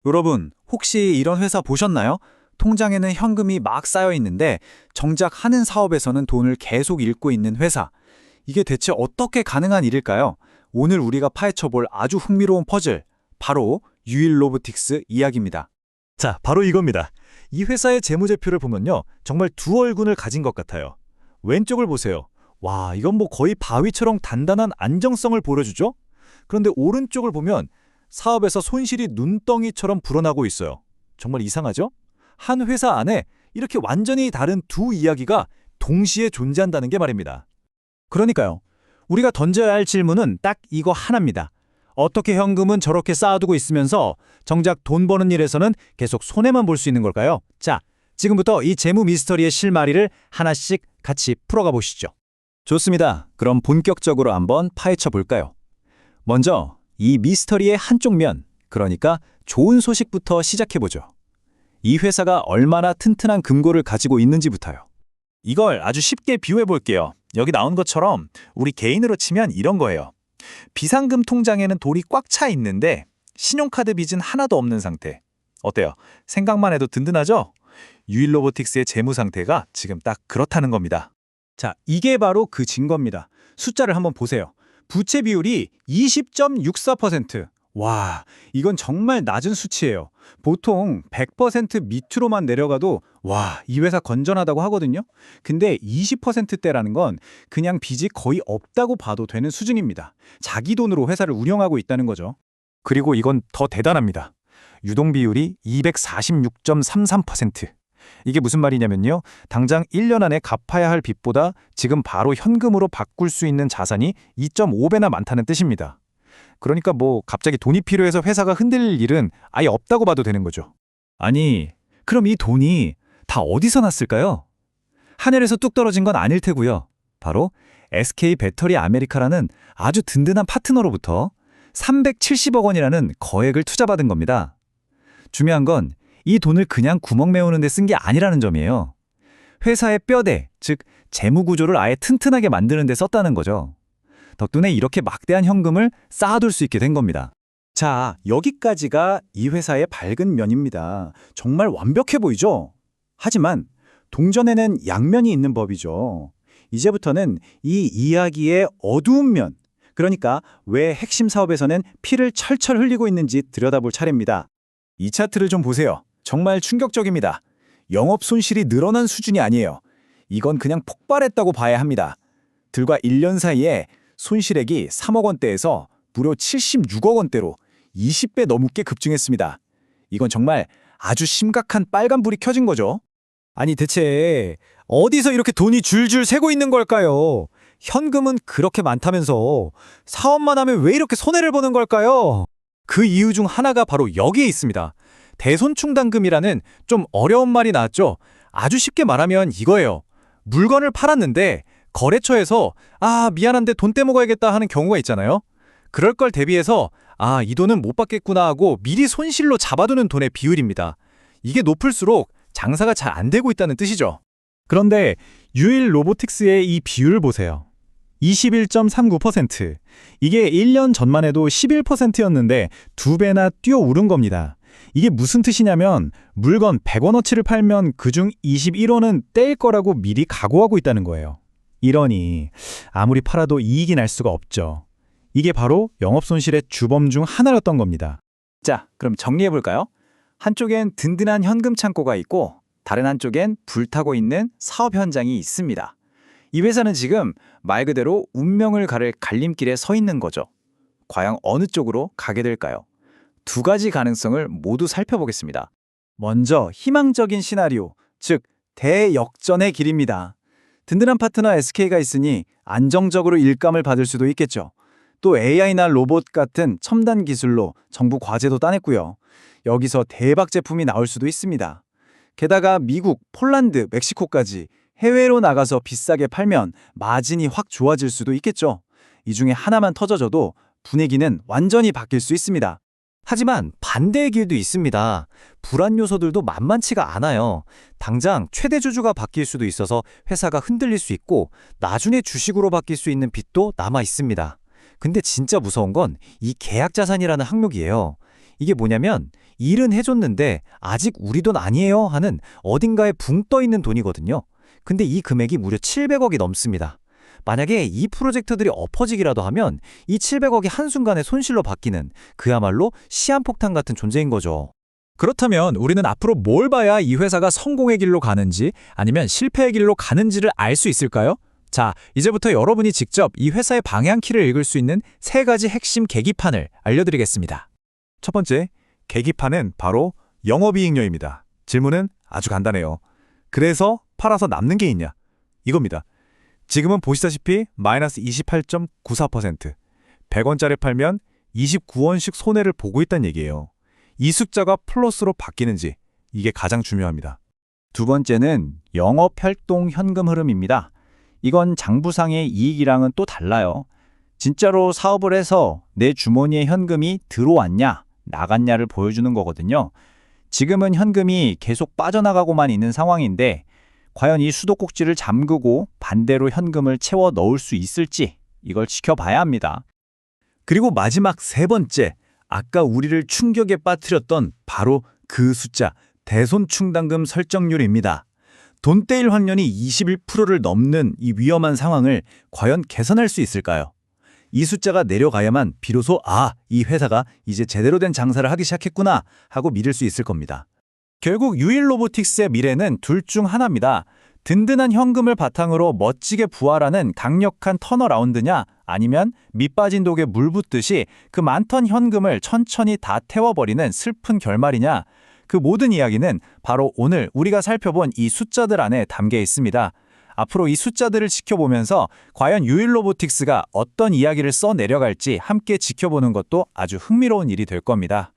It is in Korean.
여러분, 혹시 이런 회사 보셨나요? 통장에는 현금이 막 쌓여 있는데 정작 하는 사업에서는 돈을 계속 잃고 있는 회사. 이게 대체 어떻게 가능한 일일까요? 오늘 우리가 파헤쳐볼 아주 흥미로운 퍼즐, 바로 유일 로보틱스 이야기입니다. 자, 바로 이겁니다. 이 회사의 재무제표를 보면요. 정말 두 얼굴을 가진 것 같아요. 왼쪽을 보세요. 와, 이건 뭐 거의 바위처럼 단단한 안정성을 보여주죠? 그런데 오른쪽을 보면 사업에서 손실이 눈덩이처럼 불어나고 있어요. 정말 이상하죠? 한 회사 안에 이렇게 완전히 다른 두 이야기가 동시에 존재한다는 게 말입니다. 그러니까요. 우리가 던져야 할 질문은 딱 이거 하나입니다. 어떻게 현금은 저렇게 쌓아두고 있으면서 정작 돈 버는 일에서는 계속 손해만 볼 수 있는 걸까요? 자, 지금부터 이 재무 미스터리의 실마리를 하나씩 같이 풀어가 보시죠. 좋습니다. 그럼 본격적으로 한번 파헤쳐 볼까요? 먼저 이 미스터리의 한쪽 면, 그러니까 좋은 소식부터 시작해보죠. 이 회사가 얼마나 튼튼한 금고를 가지고 있는지부터요. 이걸 아주 쉽게 비유해 볼게요. 여기 나온 것처럼 우리 개인으로 치면 이런 거예요. 비상금 통장에는 돈이 꽉 차 있는데 신용카드 빚은 하나도 없는 상태. 어때요? 생각만 해도 든든하죠? 유일 로보틱스의 재무 상태가 지금 딱 그렇다는 겁니다. 자, 이게 바로 그 증거입니다. 숫자를 한번 보세요. 부채 비율이 20.64%. 와, 이건 정말 낮은 수치예요. 보통 100% 밑으로만 내려가도 와, 이 회사 건전하다고 하거든요. 근데 20%대라는 건 그냥 빚이 거의 없다고 봐도 되는 수준입니다. 자기 돈으로 회사를 운영하고 있다는 거죠. 그리고 이건 더 대단합니다. 유동 비율이 246.33%. 이게 무슨 말이냐면요. 당장 1년 안에 갚아야 할 빚보다 지금 바로 현금으로 바꿀 수 있는 자산이 2.5배나 많다는 뜻입니다. 그러니까 뭐 갑자기 돈이 필요해서 회사가 흔들릴 일은 아예 없다고 봐도 되는 거죠. 아니, 그럼 이 돈이 다 어디서 났을까요? 하늘에서 뚝 떨어진 건 아닐 테고요. 바로 SK 배터리 아메리카라는 아주 든든한 파트너로부터 370억 원이라는 거액을 투자받은 겁니다. 중요한 건 이 돈을 그냥 구멍 메우는 데 쓴 게 아니라는 점이에요. 회사의 뼈대, 즉 재무 구조를 아예 튼튼하게 만드는 데 썼다는 거죠. 덕분에 이렇게 막대한 현금을 쌓아둘 수 있게 된 겁니다. 자, 여기까지가 이 회사의 밝은 면입니다. 정말 완벽해 보이죠? 하지만 동전에는 양면이 있는 법이죠. 이제부터는 이 이야기의 어두운 면, 그러니까 왜 핵심 사업에서는 피를 철철 흘리고 있는지 들여다볼 차례입니다. 이 차트를 좀 보세요. 정말 충격적입니다. 영업 손실이 늘어난 수준이 아니에요. 이건 그냥 폭발했다고 봐야 합니다. 불과 1년 사이에 손실액이 3억 원대에서 무려 76억 원대로 20배 넘게 급증했습니다. 이건 정말 아주 심각한 빨간불이 켜진 거죠. 아니 대체 어디서 이렇게 돈이 줄줄 새고 있는 걸까요? 현금은 그렇게 많다면서 사업만 하면 왜 이렇게 손해를 보는 걸까요? 그 이유 중 하나가 바로 여기에 있습니다. 대손충당금이라는 좀 어려운 말이 나왔죠. 아주 쉽게 말하면 이거예요. 물건을 팔았는데 거래처에서 미안한데 돈 떼먹어야겠다 하는 경우가 있잖아요. 그럴 걸 대비해서 이 돈은 못 받겠구나 하고 미리 손실로 잡아두는 돈의 비율입니다. 이게 높을수록 장사가 잘 안 되고 있다는 뜻이죠. 그런데 유일 로보틱스의 이 비율을 보세요. 21.39%. 이게 1년 전만 해도 11%였는데 2배나 뛰어오른 겁니다. 이게 무슨 뜻이냐면 물건 100원어치를 팔면 그중 21원은 떼일 거라고 미리 각오하고 있다는 거예요. 이러니 아무리 팔아도 이익이 날 수가 없죠. 이게 바로 영업손실의 주범 중 하나였던 겁니다. 자, 그럼 정리해볼까요? 한쪽엔 든든한 현금 창고가 있고 다른 한쪽엔 불타고 있는 사업 현장이 있습니다. 이 회사는 지금 말 그대로 운명을 가를 갈림길에 서 있는 거죠. 과연 어느 쪽으로 가게 될까요? 두 가지 가능성을 모두 살펴보겠습니다. 먼저 희망적인 시나리오, 즉 대역전의 길입니다. 든든한 파트너 SK가 있으니 안정적으로 일감을 받을 수도 있겠죠. 또 AI나 로봇 같은 첨단 기술로 정부 과제도 따냈고요. 여기서 대박 제품이 나올 수도 있습니다. 게다가 미국, 폴란드, 멕시코까지 해외로 나가서 비싸게 팔면 마진이 확 좋아질 수도 있겠죠. 이 중에 하나만 터져져도 분위기는 완전히 바뀔 수 있습니다. 하지만 반대의 길도 있습니다. 불안 요소들도 만만치가 않아요. 당장 최대 주주가 바뀔 수도 있어서 회사가 흔들릴 수 있고 나중에 주식으로 바뀔 수 있는 빚도 남아 있습니다. 근데 진짜 무서운 건 이 계약 자산이라는 항목이에요. 이게 뭐냐면 일은 해줬는데 아직 우리 돈 아니에요 하는 어딘가에 붕 떠 있는 돈이거든요. 근데 이 금액이 무려 700억이 넘습니다. 만약에 이 프로젝트들이 엎어지기라도 하면 이 700억이 한순간에 손실로 바뀌는 그야말로 시한폭탄 같은 존재인 거죠. 그렇다면 우리는 앞으로 뭘 봐야 이 회사가 성공의 길로 가는지 아니면 실패의 길로 가는지를 알 수 있을까요? 자, 이제부터 여러분이 직접 이 회사의 방향키를 읽을 수 있는 3가지 핵심 계기판을 알려드리겠습니다. 첫 번째, 계기판은 바로 영업이익률입니다. 질문은 아주 간단해요. 그래서 팔아서 남는 게 있냐? 이겁니다. 지금은 보시다시피 마이너스 28.94%, 100원짜리 팔면 29원씩 손해를 보고 있다는 얘기예요. 이 숫자가 플러스로 바뀌는지 이게 가장 중요합니다. 두 번째는 영업활동 현금 흐름입니다. 이건 장부상의 이익이랑은 또 달라요. 진짜로 사업을 해서 내 주머니에 현금이 들어왔냐, 나갔냐를 보여주는 거거든요. 지금은 현금이 계속 빠져나가고만 있는 상황인데 과연 이 수도꼭지를 잠그고 반대로 현금을 채워 넣을 수 있을지 이걸 지켜봐야 합니다. 그리고 마지막 3번째, 아까 우리를 충격에 빠뜨렸던 바로 그 숫자, 대손충당금 설정률입니다. 돈떼일 확률이 21%를 넘는 이 위험한 상황을 과연 개선할 수 있을까요? 이 숫자가 내려가야만 비로소 이 회사가 이제 제대로 된 장사를 하기 시작했구나 하고 믿을 수 있을 겁니다. 결국 유일 로보틱스의 미래는 둘 중 하나입니다. 든든한 현금을 바탕으로 멋지게 부활하는 강력한 턴어라운드냐 아니면 밑빠진 독에 물 붓듯이 그 많던 현금을 천천히 다 태워버리는 슬픈 결말이냐, 그 모든 이야기는 바로 오늘 우리가 살펴본 이 숫자들 안에 담겨 있습니다. 앞으로 이 숫자들을 지켜보면서 과연 유일 로보틱스가 어떤 이야기를 써내려갈지 함께 지켜보는 것도 아주 흥미로운 일이 될 겁니다.